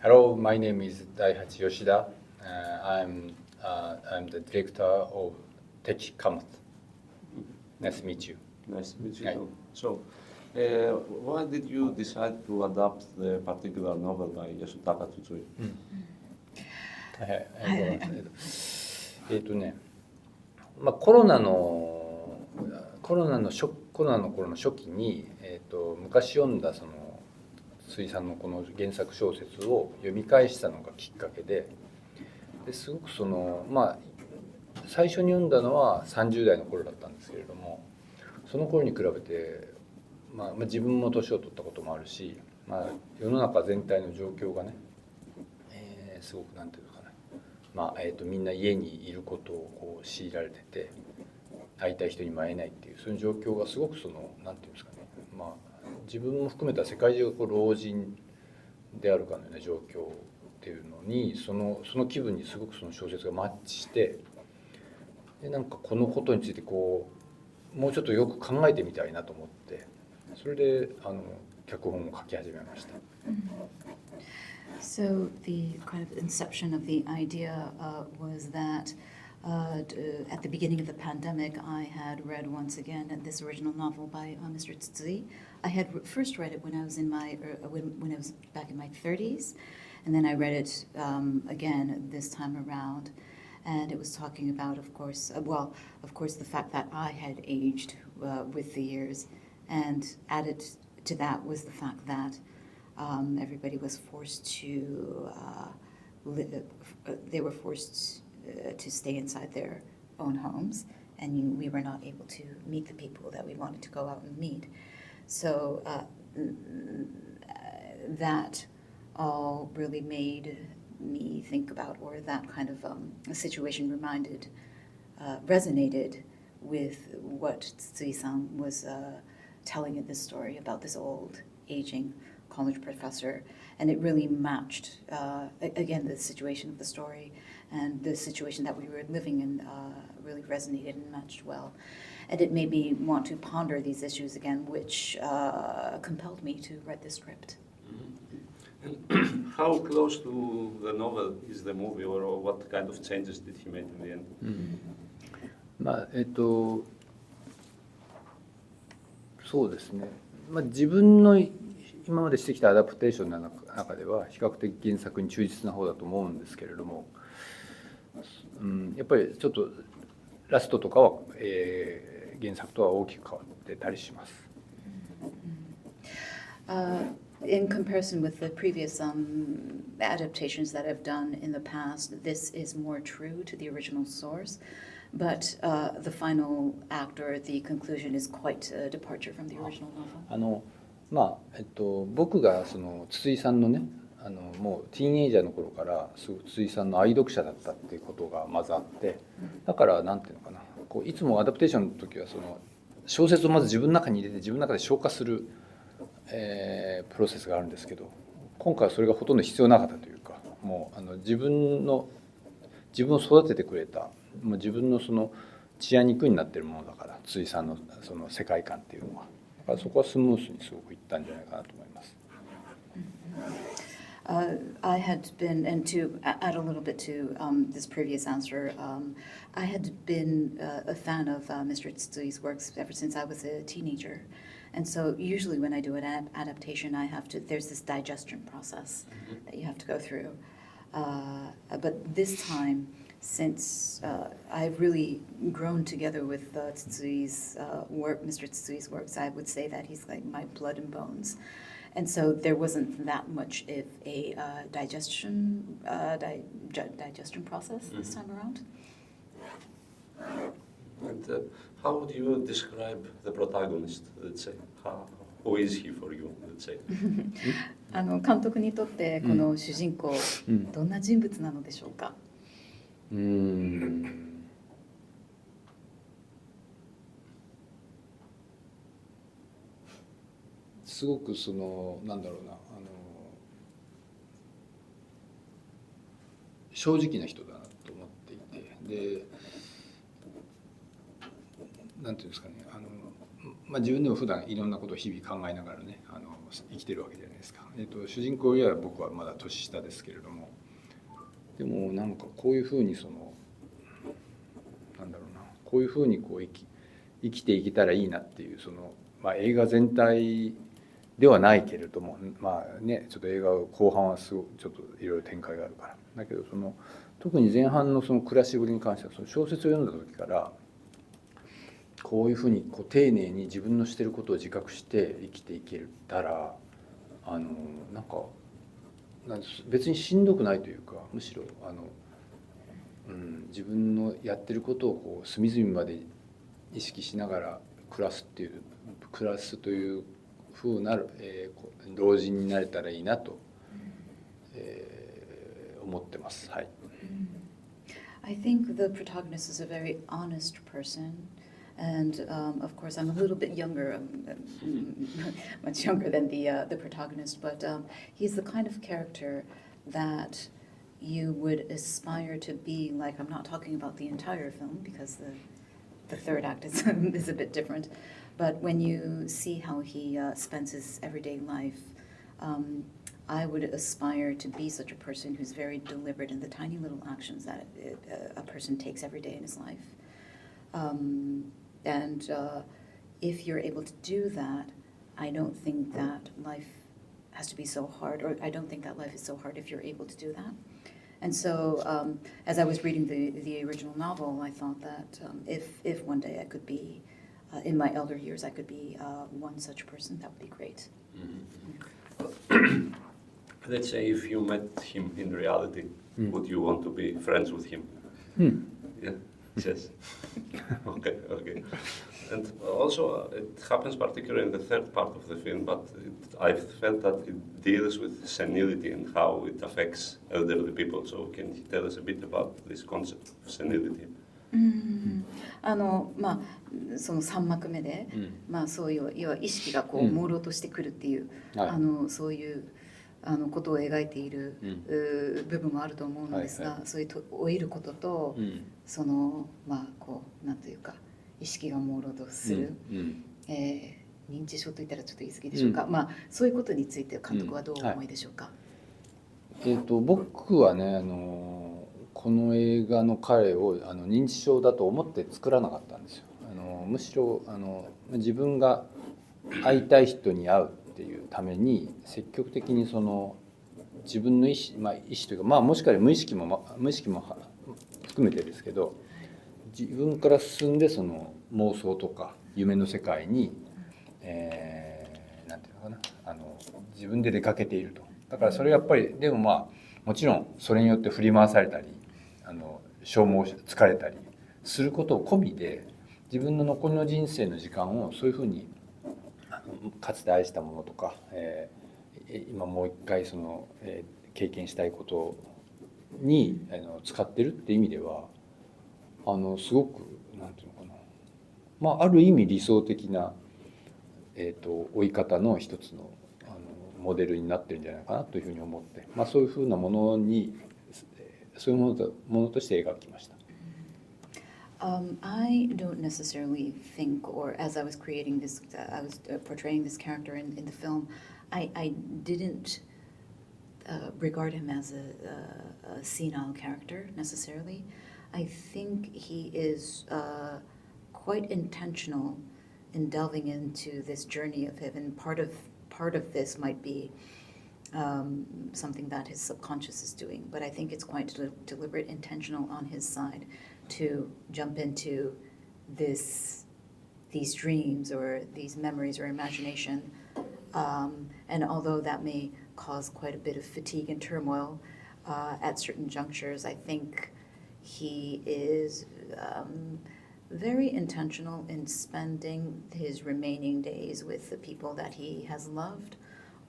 Hello, my name is Daihachi Yoshida. I'm the director of Teki Cometh. Nice to meet you. Nice to meet you. Hi. So, why did you decide to adapt the particular novel by Yasutaka Tsutsui? コロナの頃の初期に、昔読んだその筒井さんのこの原作小説を読み返したのがきっかけですごく最初に読んだのは30代の頃だったんですけれども、その頃に比べて、自分も年を取ったこともあるし、世の中全体の状況がね、すごくなんていうのかな、みんな家にいることをこう強いられてて、会いたい人にも会えないっていうそういう状況がすごくなんていうんですかね、自分も含めた世界中がこう老人であるかのような状況っていうのにその気分にすごくその小説がマッチして、でなんかこのことについてこうもうちょっとよく考えてみたいなと思って、それで脚本を書き始めました。So the kind of inception of the idea was that at the beginning of the pandemic, I had read once again this original novel by Mr. Tsutsui. I had first read it when I was when I was back in my 30s, and then I read it again this time around, and it was talking about, of course, the fact that I had aged with the years, and added to that was the fact that everybody was forced to they were forced to stay inside their own homes, and we were not able to meet the people that we wanted to go out and meet. So that all really made me think about, or that kind of situation resonated with what Tsutsui-san was telling in this story about this old, aging college professor, and it really matched again the situation of the story and the situation that we were living in really resonated and matched well, and it made me want to ponder these issues again, which compelled me to write the script. And how close to the novel is the movie, or what kind of changes did he make in the end? そうですね、自分の今までしてきたアダプテーションの中では比較的原作に忠実な方だと思うんですけれども、やっぱりちょっとラストとかは、原作とは大きく変わってたりします。In comparison with the previous adaptations that I've done in the past, this is more true to the original source, but the final act or the conclusion is quite a departure from the original novel. 僕がその筒井さんのね、もうティーンエイジャーの頃から筒井さんの愛読者だったっていうことがまずあって、だからなんていうのかな、こういつもアダプテーションの時はその小説をまず自分の中に入れて自分の中で消化する、プロセスがあるんですけど、今回はそれがほとんど必要なかったというか、もう自分を育ててくれた、もう自分のその血や肉になっているものだから、筒井さんのその世界観っていうのは。そこはスムースにすごくいったんじゃないかなと思います。I had been, and to add a little bit to this previous answer, I had been a fan of Mr. Tsutsuy's works ever since I was a teenager. And so usually when I do an adaptation, there's this digestion process that you have to go through. But this time, since I've really grown together with Tsutsui's work, Mr. Tsutsui's works, I would say that he's like my blood and bones. And so there wasn't that much of a digestion process this time around. And how would you describe the protagonist, let's say? Who is he for you, let's say? 監督にとってこの主人公、どんな人物なのでしょうか？すごくなんだろうな、正直な人だなと思っていて、でなんていうんですかね、自分でも普段いろんなことを日々考えながらね、生きてるわけじゃないですか。主人公よりは僕はまだ年下ですけれども、でもなんかこういうふうになんだろうな、こういうふうにこう生きていけたらいいなっていう、映画全体ではないけれども、まあね、ちょっと映画後半はすごくちょっといろいろ展開があるからだけど、特に前半の暮らしぶりに関しては、小説を読んだ時からこういうふうに丁寧に自分のしてることを自覚して生きていけたら、なんか別にしんどくないというか、むしろ自分のやってることを隅々まで意識しながら暮らすという風な老人になれたらいいなと、思ってます。はい。I think the protagonist is a very honest person, and of course I'm a little bit younger, much younger than the protagonist, but he's the kind of character that you would aspire to be like. I'm not talking about the entire film because the third act is is a bit different, but when you see how he spends his everyday life, I would aspire to be such a person who's very deliberate in the tiny little actions that a person takes every day in his life. And if you're able to do that, I don't think that life has to be so hard, or I don't think that life is so hard if you're able to do that. And so as I was reading the original novel, I thought that if one day I could be, in my elder years, I could be one such person, that would be great. Mm-hmm. Let's say if you met him in reality, would you want to be friends with him? Yeah, yes. Okay. And also, it happens particularly in the third part of the film, but I felt that it deals with senility and how it affects elderly people. So can you tell us a bit about this concept of senility? その3幕目で、そういう要は意識が朦朧としてくるっていう、そういうことを描いている、部分もあると思うのですが、そういう老いることと、なんというか意識が朦朧とする、認知症といったらちょっと言い過ぎでしょうか、そういうことについて監督はどうお思いでしょうか。僕はね、この映画の彼を認知症だと思って作らなかったんですよ。むしろ自分が会いたい人に会うっていうために積極的に自分の意思というか、もしかしたら無意識も含めてですけど、自分から進んで妄想とか夢の世界に、なんていうのかな、自分で出かけていると。だからそれやっぱりでももちろんそれによって振り回されたり消耗疲れたりすることを込みで、自分の残りの人生の時間をそういうふうにかつて愛したものとか、今もう一回経験したいことに使ってるっていう意味ではすごくなんていうのかな、ある意味理想的な、追い方の一つのモデルになってるんじゃないかなというふうに思って、そういうふうなものにそういうものとして描きました。I don't necessarily think, or as I was creating this, I was portraying this character in the film, I didn't regard him as a senile character necessarily. I think he is quite intentional in delving into this journey of him, and part of this might be something that his subconscious is doing, but I think it's quite deliberate, intentional on his side to jump into these dreams or these memories or imagination, and although that may cause quite a bit of fatigue and turmoil at certain junctures, I think he is very intentional in spending his remaining days with the people that he has loved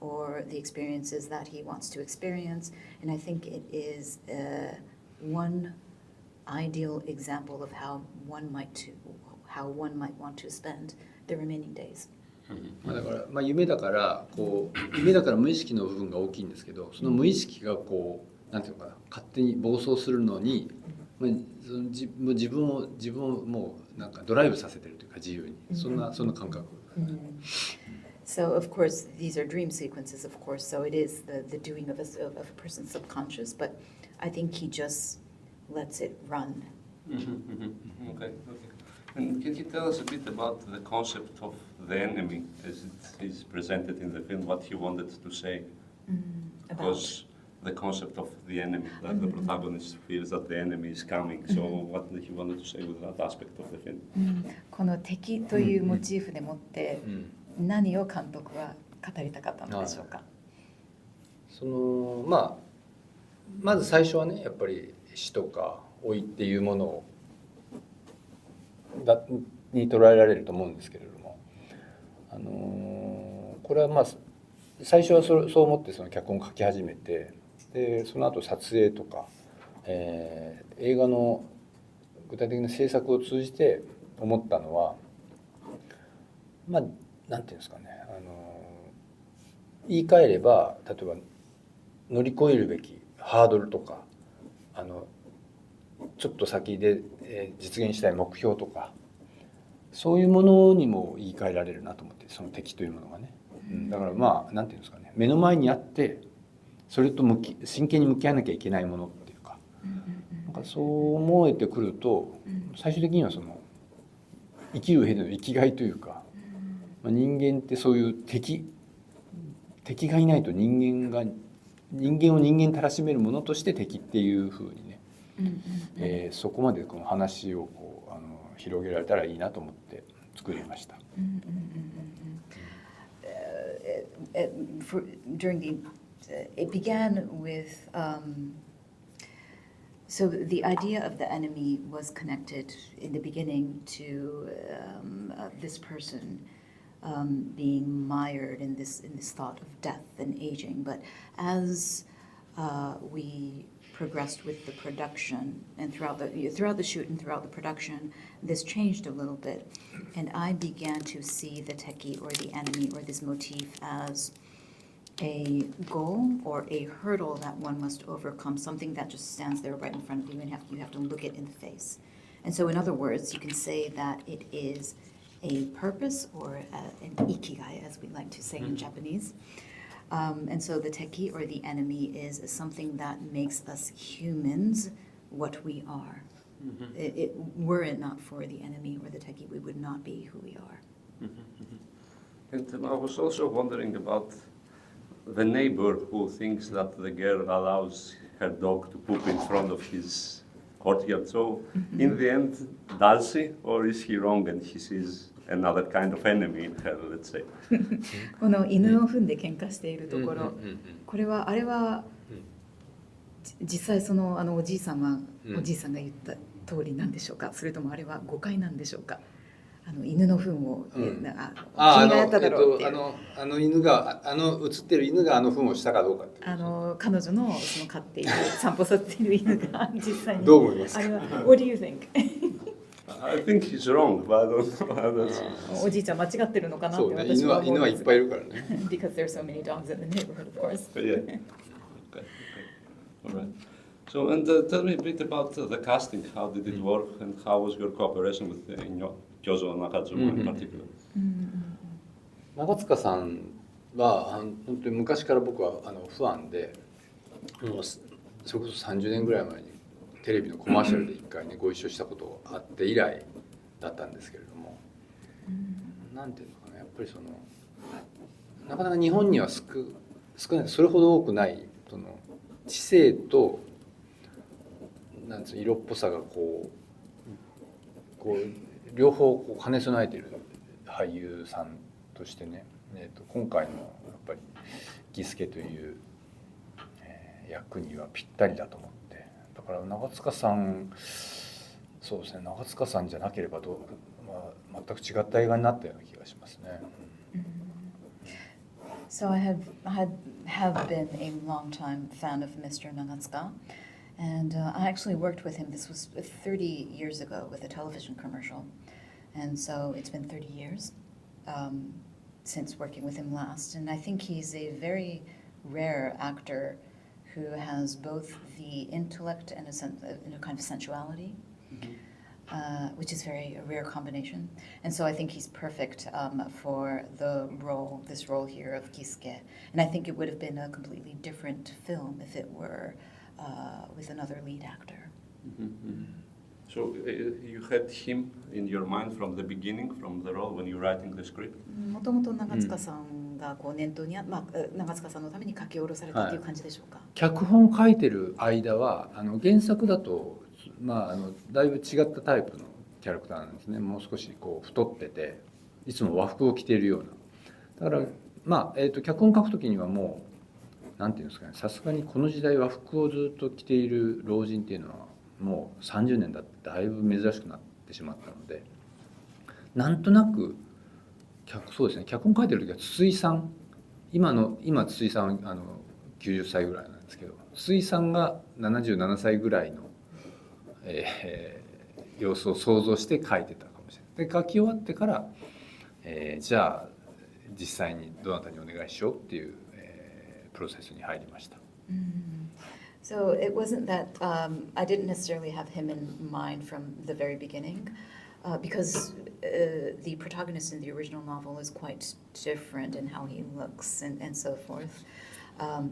or the experiences that he wants to experience, and I think it is one ideal example of how one might want to spend the remaining days. だから夢だから夢だから無意識の部分が大きいんですけど、その無意識がなんていうのかな、勝手に暴走するのに、自分をもうなんかドライブさせてるというか、自由にそんな感覚。So of course these are dream sequences, of course. So it is the doing of a person's subconscious, but I think he just lets it run. Okay. And can you tell us a bit about the concept of the enemy as it is presented in the film? What he wanted to say? Because the concept of the enemy, that the protagonist feels that the enemy is coming. So what he wanted to say with that aspect of the film? この敵というモチーフでもって何を監督は語りたかったのでしょうか。まず最初はねやっぱり死とか老いっていうものをに捉えられると思うんですけれども、これは最初はそう思ってその脚本を書き始めて、でその後撮影とか、映画の具体的な制作を通じて思ったのはなんていうんですかね、言い換えれば例えば乗り越えるべきハードルとかちょっと先で実現したい目標とかそういうものにも言い換えられるなと思って、その敵というものがね、だからなんていうんですかね、目の前にあってそれと真剣に向き合わなきゃいけないものっていうか、なんかそう思えてくると最終的にはその生きる上での生きがいというか、人間ってそういう敵がいないと人間を人間たらしめるものとして敵っていうふうにね、そこまでこの話を広げられたらいいなと思って作りました。It began with so the idea of the enemy was connected in the beginning to this person being mired in this thought of death and aging, but as we progressed with the production and throughout the shoot and throughout the production, this changed a little bit, and I began to see the teki or the enemy or this motif as a goal or a hurdle that one must overcome, something that just stands there right in front of you and you have to look it in the face. And so in other words, you can say that it is a purpose or an ikigai, as we like to say in Japanese. And so the teki or the enemy is something that makes us humans what we are. Were it not for the enemy or the teki, we would not be who we are. And I was also wondering about the neighbor who thinks that the girl allows her dog to poop in front of his courtyard. So in the end, does he, or is he wrong and he sees another kind of enemy in her, let's say? この犬の糞で喧嘩しているところ、これはあれは実際そのおじいさんが言った通りなんでしょうか、それともあれは誤解なんでしょうか。犬の糞を君がやっただろうっていう、犬が映ってる犬が糞をしたかどうかっていう、彼女のその飼っている散歩させている犬が実際にどう思いますか。あれは What do you think? I think he's wrong, but I don't know. おじいちゃん間違ってるのかなってそうね、私は思犬はいっぱいいるからね。Because there are so many dogs in the neighborhood, of course. Yeah. Okay. All right. So, and tell me a bit about the casting. How did it work, and how was your cooperation with Kyozo and Nagatsuka in particular? 長塚さんは本当に昔から僕はファンで、もうそれこそ30年ぐらい前にテレビのコマーシャルで1回ねご一緒したことがあって以来だったんですけれども、なんていうのかな、やっぱりそのなかなか日本には少ない、それほど多くないその知性となんつう色っぽさがこう両方こう兼ね備えている俳優さんとしてね、今回のやっぱりギスケという役にはぴったりだと思って、だから長塚さん、そうですね、長塚さんじゃなければ全く違った映画になったような気がしますね。So I have been a long-time fan of Mr. Nagatsuka, and I actually worked with him. This was 30 years ago with a television commercial, and so it's been 30 years since working with him last. And I think he's a very rare actor who has both the intellect and a kind of sensuality. which is a rare combination. And so I think he's perfect for this role here of Kisuke. And I think it would have been a completely different film if it were with another lead actor. So you had him in your mind from the beginning, from the role when you're writing the script? もともと長塚さんが念頭に長塚さんのために書き下ろされたという感じでしょうか。脚本書いてる間は原作だと、だいぶ違ったタイプのキャラクターなんですね。もう少しこう太ってていつも和服を着ているような。だから脚本書く時にはもうなんていうんですかね、さすがにこの時代和服をずっと着ている老人っていうのはもう30年だってだいぶ珍しくなってしまったので、なんとなくそうですね、脚本書いてる時は筒井さん、今筒井さんは90歳ぐらいなんですけど、筒井さんが77歳ぐらいの、様子を想像して書いてたかもしれない。で書き終わってから、じゃあ実際にどなたにお願いしようっていう、プロセスに入りました。So it wasn't that I didn't necessarily have him in mind from the very beginning, because the protagonist in the original novel is quite different in how he looks and so forth.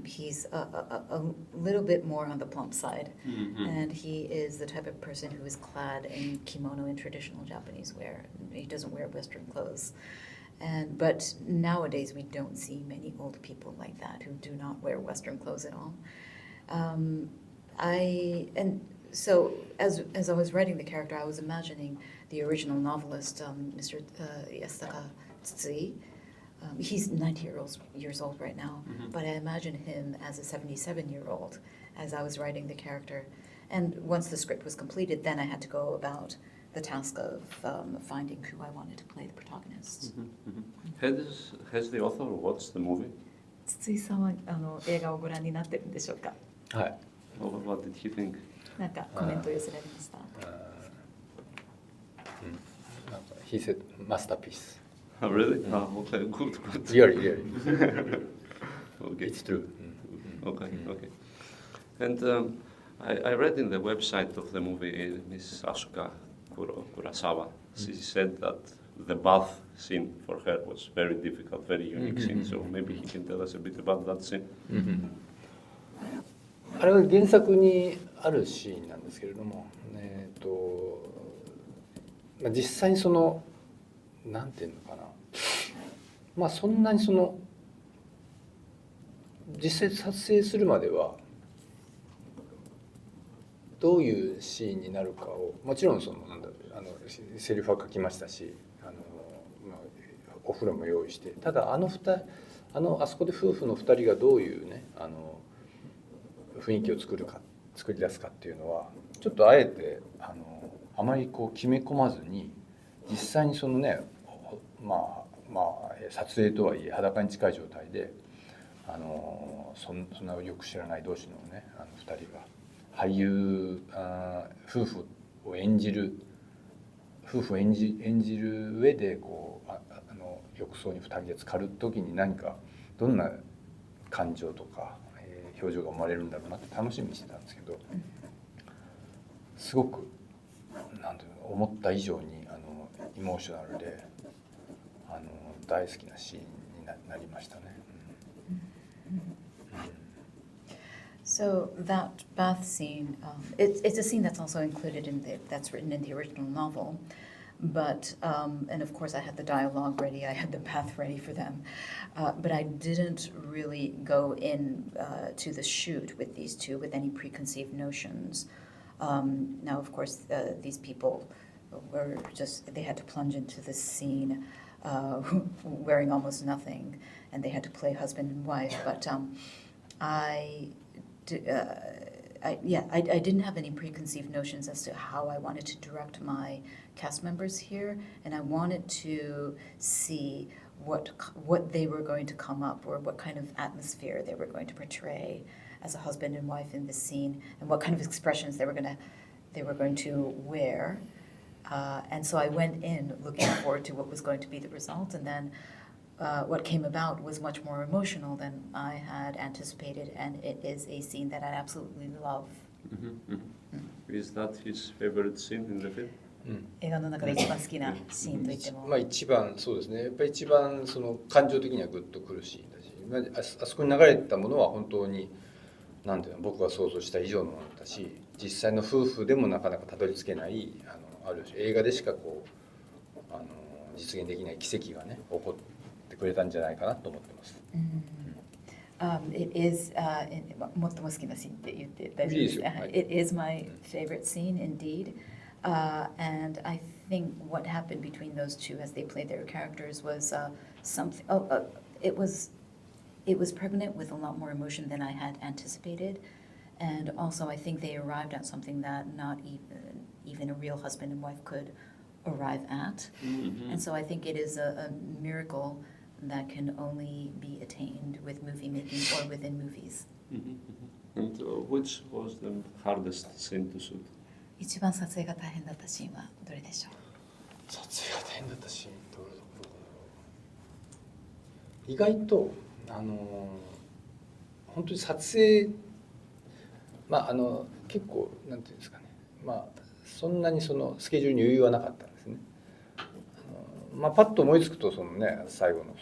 He's a little bit more on the plump side, and he is the type of person who is clad in kimono in traditional Japanese wear. He doesn't wear Western clothes. But nowadays we don't see many old people like that who do not wear Western clothes at all. So as I was writing the character, I was imagining the original novelist, Mr. Yasutaka Tsutsui. He's 90 years old right now, but I imagine him as a 77-year-old as I was writing the character. And once the script was completed, then I had to go about the task of finding who I wanted to play the protagonist. Has the author watched the movie? 筒井さんは映画をご覧になってるんでしょうか。はい。What did he think? なんかコメント寄せられました。He said masterpiece. Oh, really? Okay, good. Really. Okay. It's true. Okay. And I read in the website of the movie Miss Asuka Kurosawa. She said that the bath scene for her was very difficult, very unique scene. So maybe he can tell us a bit about that scene. あれは原作にあるシーンなんですけれども、実際になんていうのかな、そんなに実際撮影するまではどういうシーンになるかをもちろんセリフは書きましたし、お風呂も用意して、ただあそこで夫婦の2人がどういうね雰囲気を作り出すかっていうのはちょっとあえてあまり決め込まずに、実際に撮影とはいえ裸に近い状態でそんなよく知らない同士のね2人が俳優夫婦を演じる上で浴槽に2人で浸かる時に何かどんな感情とか表情が生まれるんだろうなって楽しみにしてたんですけど、すごくなんていうの思った以上にエモーショナルで大好きなシーンになりましたね。So that bath scene, it's a scene that's also included that's written in the original novel. But, and of course I had the dialogue ready, I had the bath ready for them. But I didn't really go in to the shoot with these two with any preconceived notions. Now, of course, these people they had to plunge into this scene wearing almost nothing, and they had to play husband and wife. But I didn't have any preconceived notions as to how I wanted to direct my cast members here, and I wanted to see what they were going to come up, or what kind of atmosphere they were going to portray as a husband and wife in this scene, and what kind of expressions they were going to wear. And so I went in looking forward to what was going to be the result, and then what came about was much more emotional than I had anticipated, and it is a scene that I absolutely love. Is that his favorite scene in the film? 映画の中で一番好きなシーンといっても。まあ一番そうですね。やっぱり一番その感情的にはグッとくるシーンだし、あそこに流れてたものは本当になんていうの、僕が想像した以上のものだし、実際の夫婦でもなかなかたどり着けないある種映画でしかこう実現できない奇跡がね起こってくれたんじゃないかなと思ってます。It is 最も好きなシーンって言って大丈夫ですか？ It is my favorite scene indeed. And I think what happened between those two as they played their characters was something. It was pregnant with a lot more emotion than I had anticipated, and also I think they arrived at something that not even a real husband and wife could arrive at. And so I think it is a miracle that can only be attained with movie making or within movies. And which was the hardest scene to shoot? 一番撮影が大変だったシーンはどれでしょう？撮影が大変だったシーンどれだろう。意外と本当に撮影結構なんていうんですかね、そんなにそのスケジュールに余裕はなかったんですね。パッと思いつくとそのね、最後の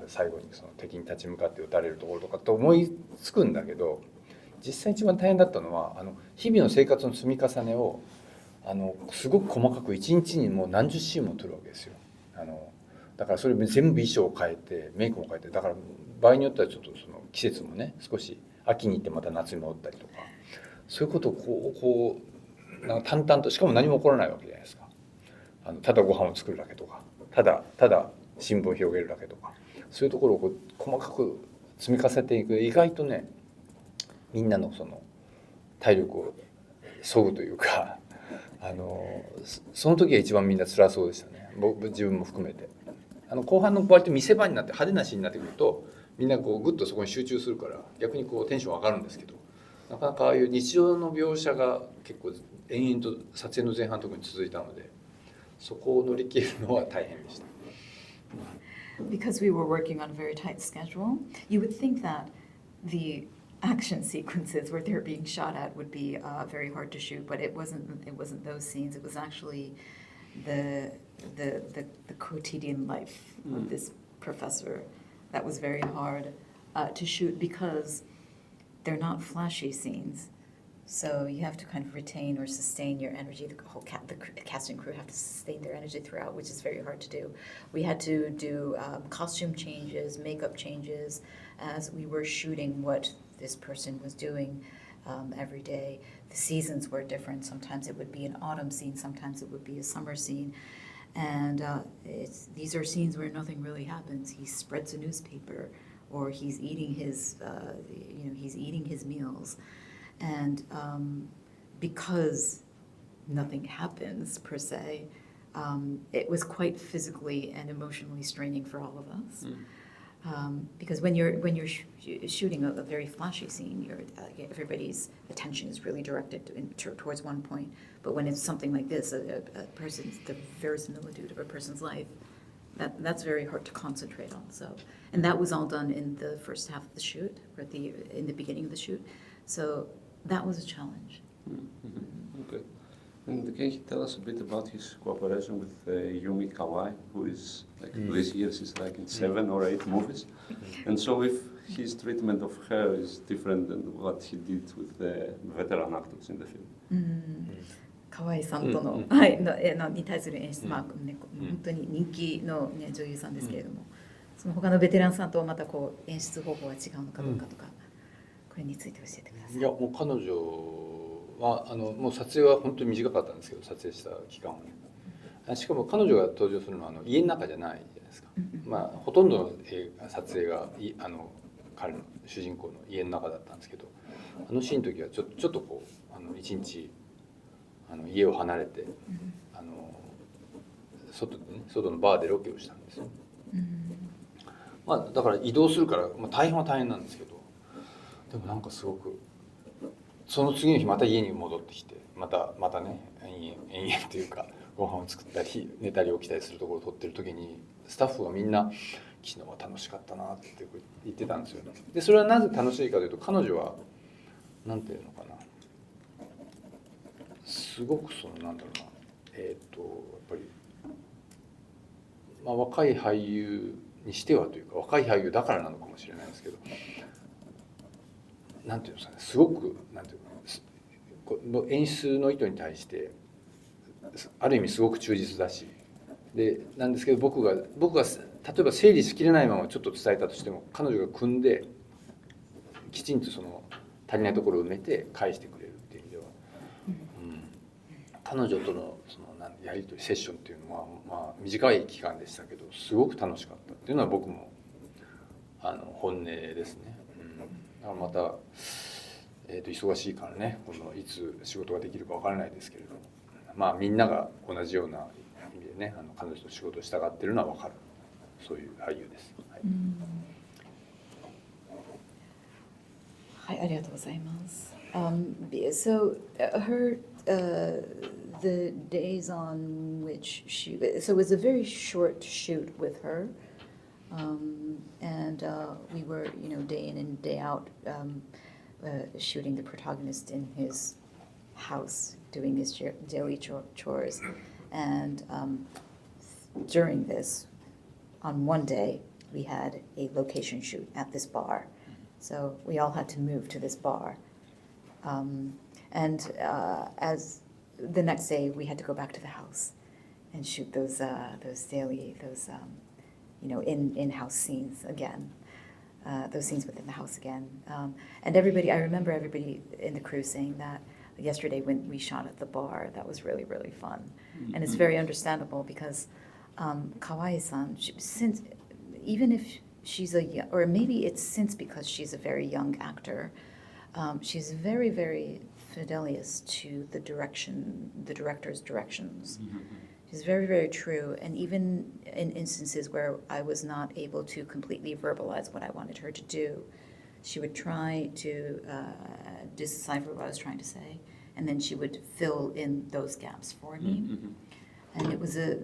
最後にその敵に立ち向かって撃たれるところとかって思いつくんだけど、実際一番大変だったのは日々の生活の積み重ねをすごく細かく一日にもう何十シーンも撮るわけですよ。だからそれ全部衣装を変えてメイクも変えて、だから場合によってはちょっとその季節もね、少し秋に行ってまた夏に戻ったりとか、そういうことをこうなんか淡々と、しかも何も起こらないわけじゃないですか。ただご飯を作るだけとか、ただ新聞を広げるだけとか、そういうところをこう細かく積み重ねていく、意外とね、みんなのその体力を削ぐというか、その時は一番みんな辛そうでしたね。自分も含めて。後半の割と見せ場になって派手なシーンになってくると、みんなこうグッとそこに集中するから逆にこうテンション上がるんですけど、なかなかああいう日常の描写が結構延々と撮影の前半特に続いたので、そこを乗り切るのは大変でした。Because we were working on a very tight schedule, you would think that the action sequences where they're being shot at would be very hard to shoot, but it wasn't those scenes. It was actually the quotidian life of this professor that was very hard to shoot, because they're not flashy scenes. So you have to kind of retain or sustain your energy. The whole the cast and crew have to sustain their energy throughout, which is very hard to do. We had to do costume changes, makeup changes, as we were shooting what this person was doing every day. The seasons were different. Sometimes it would be an autumn scene, sometimes it would be a summer scene. And these are scenes where nothing really happens. He spreads a newspaper, or he's eating his meals. And because nothing happens per se, it was quite physically and emotionally straining for all of us. Because when you're shooting a very flashy scene, everybody's attention is really directed towards one point. But when it's something like this, the verisimilitude of a person's life, that's very hard to concentrate on. So, and that was all done in the first half of the shoot, or in the beginning of the shoot. So that was a challenge. Okay. And can you tell us a bit about his cooperation with Yuumi Kawai, who is this year she's in 7 or 8 movies, and so if his treatment of her is different than what he did with the veteran actors in the film. 河合さんとの、に対する演出、本当に人気の、女優さんですけれども、その他のベテランさんとはまたこう演出方法が違うのかどうかとか、これについて教えてください。いや、もう彼女はもう撮影は本当に短かったんですけど、撮影した期間はね。しかも彼女が登場するのは家の中じゃないじゃないですか。ほとんどの撮影が彼の主人公の家の中だったんですけど、シーンの時はちょっとこう一日家を離れて外のバーでロケをしたんですよ。だから移動するから、大変は大変なんですけど、でもなんかすごくその次の日また家に戻ってきて、またね延々というかご飯を作ったり寝たり起きたりするところを撮ってる時に、スタッフがみんな昨日は楽しかったなって言ってたんですよね。でそれはなぜ楽しいかというと、彼女はなんていうのかな、すごくなんだろうな、ぱり、若い俳優にしてはというか若い俳優だからなのかもしれないですけど、なんていうんですかね、すごくなんていうの演出の意図に対してある意味すごく忠実だし、でなんですけど僕が例えば整理しきれないままちょっと伝えたとしても彼女が組んできちんとその足りないところを埋めて返してくれるっていう意味では、彼女とのそのやり取りセッションっていうのは、短い期間でしたけどすごく楽しかったっていうのは僕も本音ですね。だからまた、忙しいからね今度いつ仕事ができるかわからないですけれども、みんなが同じような意味でね彼女と仕事をしたがってるのは分かる、そういう俳優です。はい、はい、ありがとうございます。So the days on which so it was a very short shoot with her, and we were, day in and day out, shooting the protagonist in his house, doing his daily chores, and during this, on one day, we had a location shoot at this bar. So we all had to move to this bar. And as the next day, we had to go back to the house and shoot those daily, in-house scenes again, those scenes within the house again. And I remember everybody in the crew saying that yesterday when we shot at the bar, that was really, really fun. And it's very understandable because Kawai-san, since even if she's or maybe it's since because she's a very young actor, she's very, very fidelious to the director's directions. She's very, very true. And even in instances where I was not able to completely verbalize what I wanted her to do, she would try to decipher what I was trying to say, and then she would fill in those gaps for me. And it was a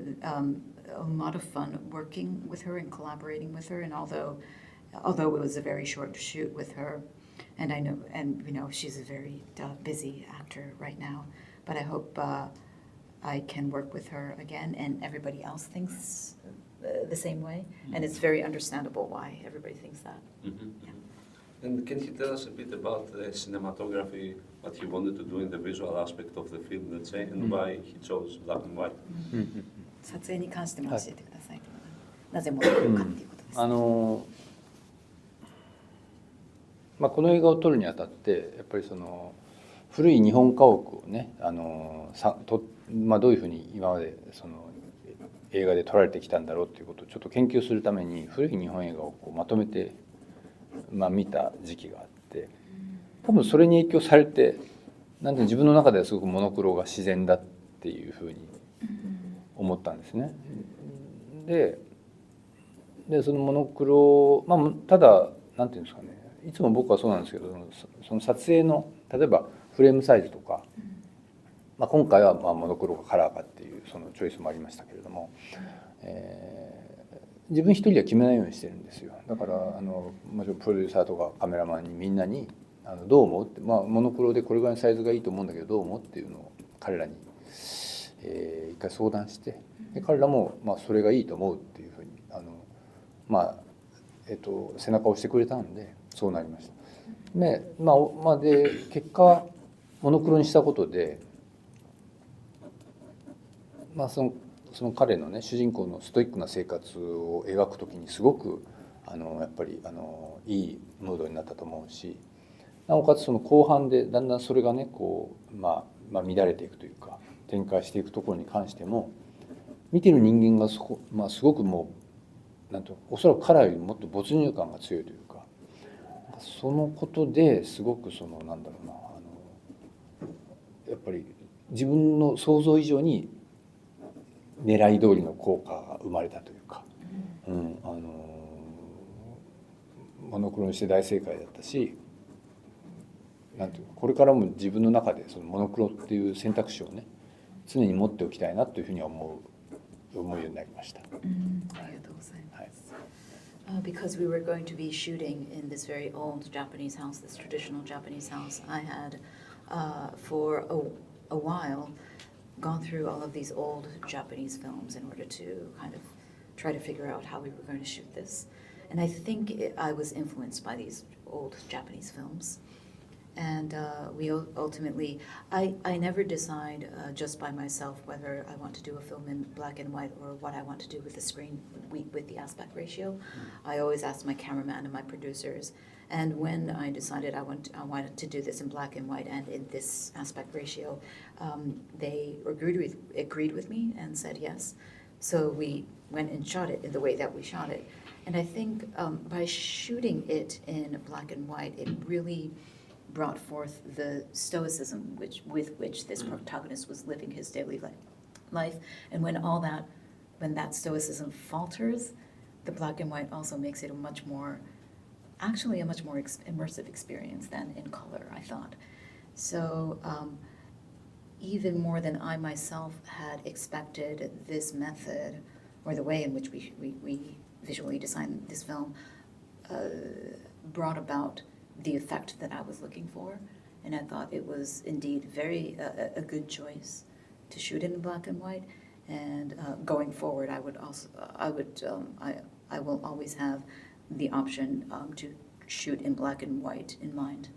lot of fun working with her and collaborating with her. And although it was a very short shoot with her, and I know, she's a very busy actor right now, but I hope I can work with her again. And everybody else thinks the same way, and it's very understandable why everybody thinks that. Yeah. And can you tell us a bit about the cinematography, what he wanted to do in the visual aspect of the film, let's say, and why he chose black and white? 撮影に関しても教えてください。なぜモノクロかっていうことです。この映画を撮るにあたってやっぱりその古い日本家屋をねどういうふうに今までその映画で撮られてきたんだろうっていうことをちょっと研究するために古い日本映画をこうまとめて見た時期があって、多分それに影響されて自分の中ではすごくモノクロが自然だっていうふうに思ったんですね。でそのモノクロ、ただなんていうんですかね、いつも僕はそうなんですけど、その撮影の例えばフレームサイズとか、今回はモノクロかカラーかっていうそのチョイスもありましたけれども、自分一人では決めないようにしてるんですよ。だからもちろんプロデューサーとかカメラマンにみんなにどう思うって、モノクロでこれぐらいのサイズがいいと思うんだけどどう思うっていうのを彼らに、一回相談して、で彼らもそれがいいと思うっていうふうに背中を押してくれたんでそうなりました。で結果モノクロにしたことで、その彼のね主人公のストイックな生活を描くときにすごくやっぱりいいムードになったと思うし、なおかつその後半でだんだんそれがねこう乱れていくというか展開していくところに関しても見てる人間がすごくもうおそらく彼よりもっと没入感が強いというか、そのことですごくやっぱり自分の想像以上に狙い通りの効果が生まれたというか、モノクロにして大正解だったし、これからも自分の中でそのモノクロっていう選択肢をね常に持っておきたいなというふうに思うようになりました。ありがとうございます。Because we were going to be shooting in this very old Japanese house, this traditional Japanese house, I had for a while gone through all of these old Japanese films in order to kind of try to figure out how we were going to shoot this. And I think I was influenced by these old Japanese films. And we ultimately, I never decide just by myself whether I want to do a film in black and white or what I want to do with the screen, with the aspect ratio. I always ask my cameraman and my producers. And when I decided I wanted to do this in black and white and in this aspect ratio, they agreed with me and said yes. So we went and shot it in the way that we shot it. And I think by shooting it in black and white, it really brought forth the stoicism with which this protagonist was living his daily life. And when that stoicism falters, the black and white also makes it a much more immersive experience than in color, I thought. So even more than I myself had expected, this method, or the way in which we visually designed this film, brought about the effect that I was looking for, and I thought it was indeed a good choice to shoot it in black and white. And going forward, I will always have the option to shoot in black and white in mind.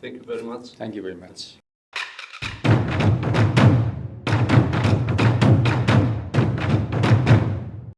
Thank you very much. Thank you very much.